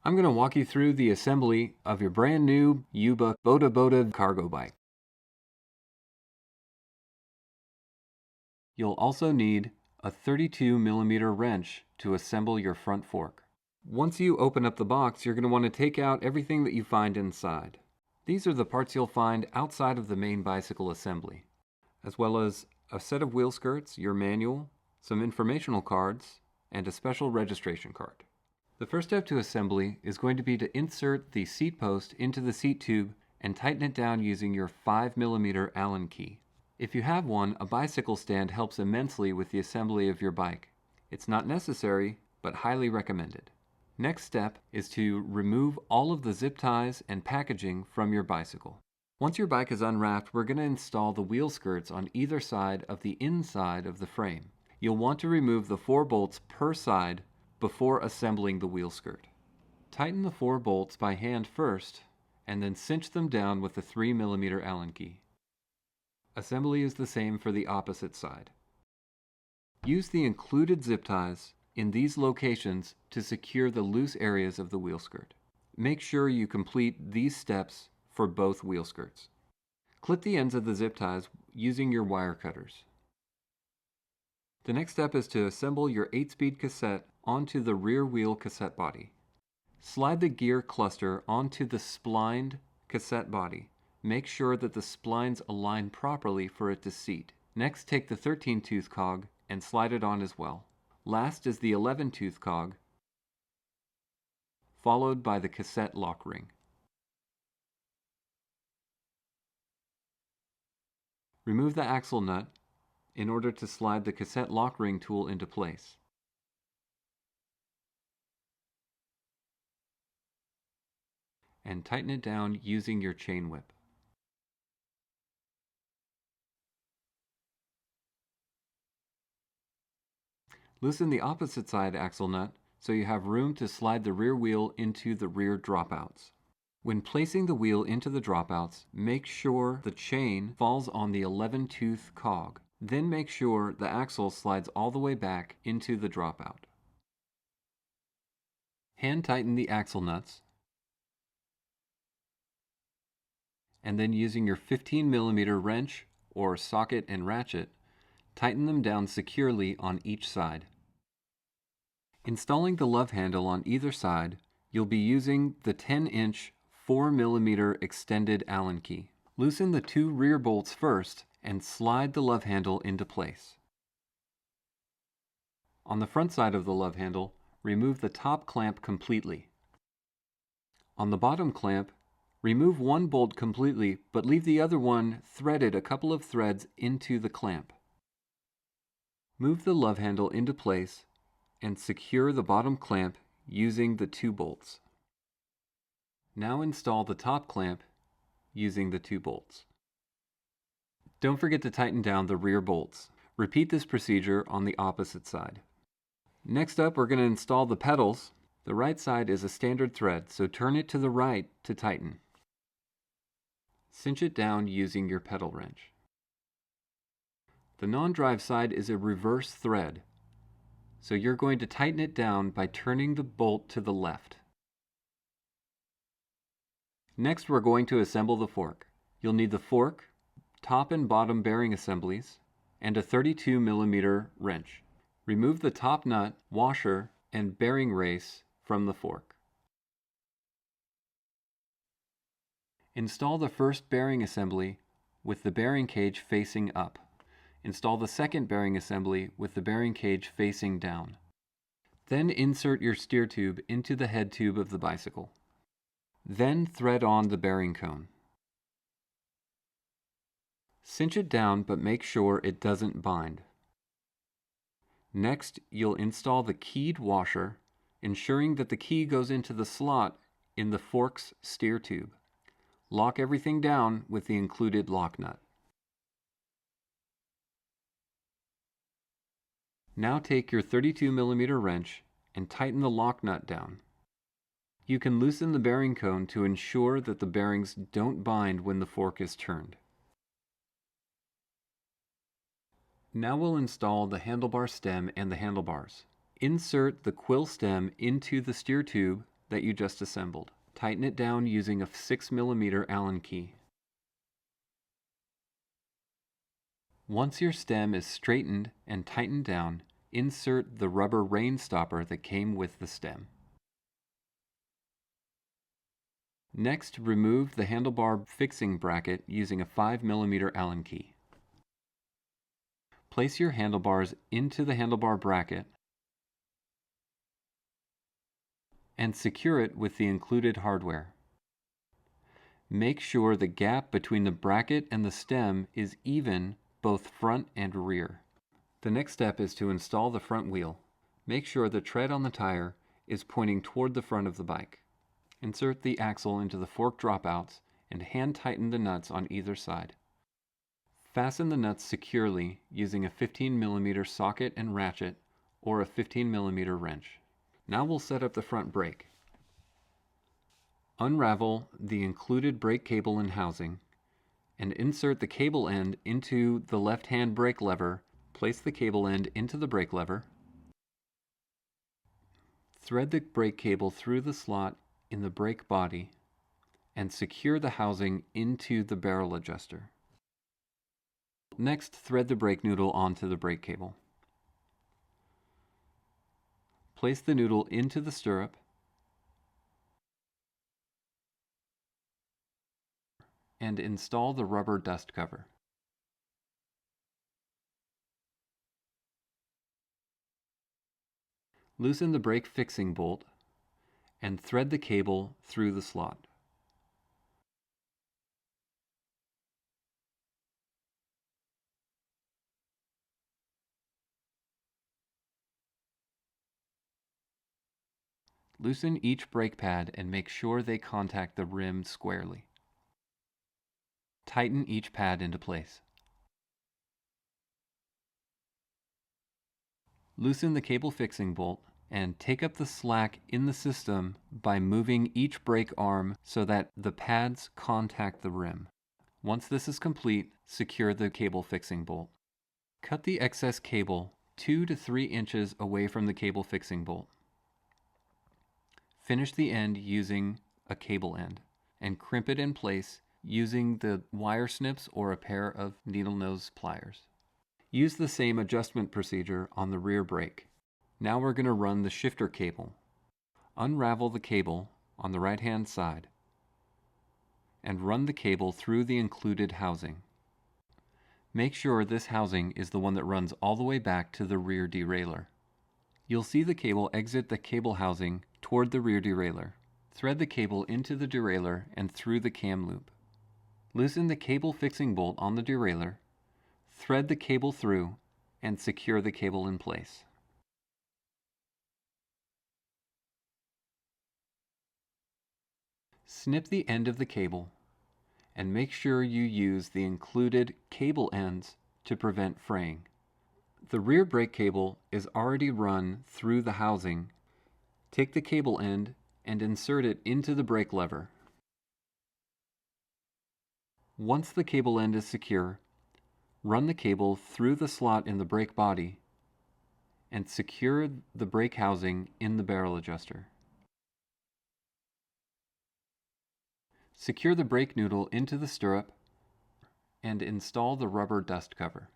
I'm going to walk you through the assembly of your brand new Yuba Boda Boda cargo bike. You'll also need a 32mm wrench to assemble your front fork. Once you open up the box, you're going to want to take out everything that you find inside. These are the parts you'll find outside of the main bicycle assembly, as well as a set of wheel skirts, your manual, some informational cards, and a special registration card. The first step to assembly is going to be to insert the seat post into the seat tube and tighten it down using your 5mm Allen key. If you have one, a bicycle stand helps immensely with the assembly of your bike. It's not necessary, but highly recommended. Next step is to remove all of the zip ties and packaging from your bicycle. Once your bike is unwrapped, we're going to install the wheel skirts on either side of the inside of the frame. You'll want to remove the 4 bolts per side before assembling the wheel skirt. Tighten the 4 bolts by hand first, and then cinch them down with the 3mm Allen key. Assembly is the same for the opposite side. Use the included zip ties in these locations to secure the loose areas of the wheel skirt. Make sure you complete these steps for both wheel skirts. Clip the ends of the zip ties using your wire cutters. The next step is to assemble your 8-speed cassette onto the rear wheel cassette body. Slide the gear cluster onto the splined cassette body. Make sure that the splines align properly for it to seat. Next, take the 13-tooth cog and slide it on as well. Last is the 11-tooth cog, followed by the cassette lock ring. Remove the axle nut in order to slide the cassette lock ring tool into place. And tighten it down using your chain whip. Loosen the opposite side axle nut so you have room to slide the rear wheel into the rear dropouts. When placing the wheel into the dropouts, make sure the chain falls on the 11-tooth cog. Then make sure the axle slides all the way back into the dropout. Hand tighten the axle nuts, and then using your 15mm wrench or socket and ratchet, tighten them down securely on each side. Installing the love handle on either side, you'll be using the 10-inch 4mm extended Allen key. Loosen the 2 rear bolts first and slide the love handle into place. On the front side of the love handle, remove the top clamp completely. On the bottom clamp, remove one bolt completely, but leave the other one threaded a couple of threads into the clamp. Move the love handle into place and secure the bottom clamp using the 2 bolts. Now install the top clamp using the 2 bolts. Don't forget to tighten down the rear bolts. Repeat this procedure on the opposite side. Next up, we're going to install the pedals. The right side is a standard thread, so turn it to the right to tighten. Cinch it down using your pedal wrench. The non-drive side is a reverse thread, so you're going to tighten it down by turning the bolt to the left. Next, we're going to assemble the fork. You'll need the fork, top and bottom bearing assemblies, and a 32mm wrench. Remove the top nut, washer, and bearing race from the fork. Install the first bearing assembly with the bearing cage facing up. Install the second bearing assembly with the bearing cage facing down. Then insert your steer tube into the head tube of the bicycle. Then thread on the bearing cone. Cinch it down, but make sure it doesn't bind. Next, you'll install the keyed washer, ensuring that the key goes into the slot in the fork's steer tube. Lock everything down with the included lock nut. Now take your 32mm wrench and tighten the lock nut down. You can loosen the bearing cone to ensure that the bearings don't bind when the fork is turned. Now we'll install the handlebar stem and the handlebars. Insert the quill stem into the steer tube that you just assembled. Tighten it down using a 6mm Allen key. Once your stem is straightened and tightened down, insert the rubber rain stopper that came with the stem. Next, remove the handlebar fixing bracket using a 5mm Allen key. Place your handlebars into the handlebar bracket and secure it with the included hardware. Make sure the gap between the bracket and the stem is even both front and rear. The next step is to install the front wheel. Make sure the tread on the tire is pointing toward the front of the bike. Insert the axle into the fork dropouts and hand tighten the nuts on either side. Fasten the nuts securely using a 15mm socket and ratchet or a 15mm wrench. Now we'll set up the front brake. Unravel the included brake cable and housing and insert the cable end into the left-hand brake lever. Place the cable end into the brake lever. Thread the brake cable through the slot in the brake body and secure the housing into the barrel adjuster. Next, thread the brake noodle onto the brake cable. Place the noodle into the stirrup and install the rubber dust cover. Loosen the brake fixing bolt and thread the cable through the slot. Loosen each brake pad and make sure they contact the rim squarely. Tighten each pad into place. Loosen the cable fixing bolt and take up the slack in the system by moving each brake arm so that the pads contact the rim. Once this is complete, secure the cable fixing bolt. Cut the excess cable 2 to 3 inches away from the cable fixing bolt. Finish the end using a cable end and crimp it in place using the wire snips or a pair of needle nose pliers. Use the same adjustment procedure on the rear brake. Now we're going to run the shifter cable. Unravel the cable on the right-hand side and run the cable through the included housing. Make sure this housing is the one that runs all the way back to the rear derailleur. You'll see the cable exit the cable housing toward the rear derailleur. Thread the cable into the derailleur and through the cam loop. Loosen the cable fixing bolt on the derailleur, thread the cable through, and secure the cable in place. Snip the end of the cable and make sure you use the included cable ends to prevent fraying. The rear brake cable is already run through the housing. Take the cable end and insert it into the brake lever. Once the cable end is secure, run the cable through the slot in the brake body and secure the brake housing in the barrel adjuster. Secure the brake noodle into the stirrup and install the rubber dust cover.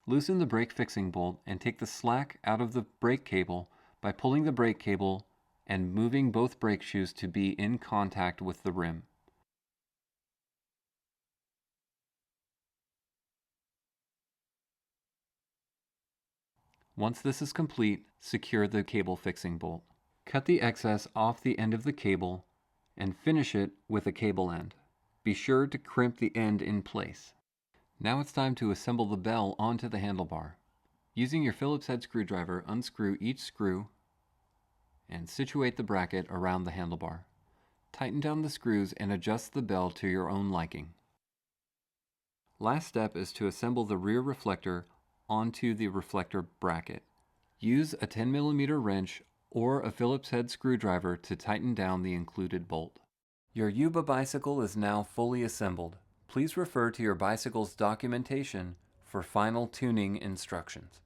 Loosen the brake fixing bolt and take the slack out of the brake cable by pulling the brake cable and moving both brake shoes to be in contact with the rim. Once this is complete, secure the cable fixing bolt. Cut the excess off the end of the cable and finish it with a cable end. Be sure to crimp the end in place. Now it's time to assemble the bell onto the handlebar. Using your Phillips head screwdriver, unscrew each screw and situate the bracket around the handlebar. Tighten down the screws and adjust the bell to your own liking. Last step is to assemble the rear reflector onto the reflector bracket. Use a 10mm wrench or a Phillips head screwdriver to tighten down the included bolt. Your Yuba bicycle is now fully assembled. Please refer to your bicycle's documentation for final tuning instructions.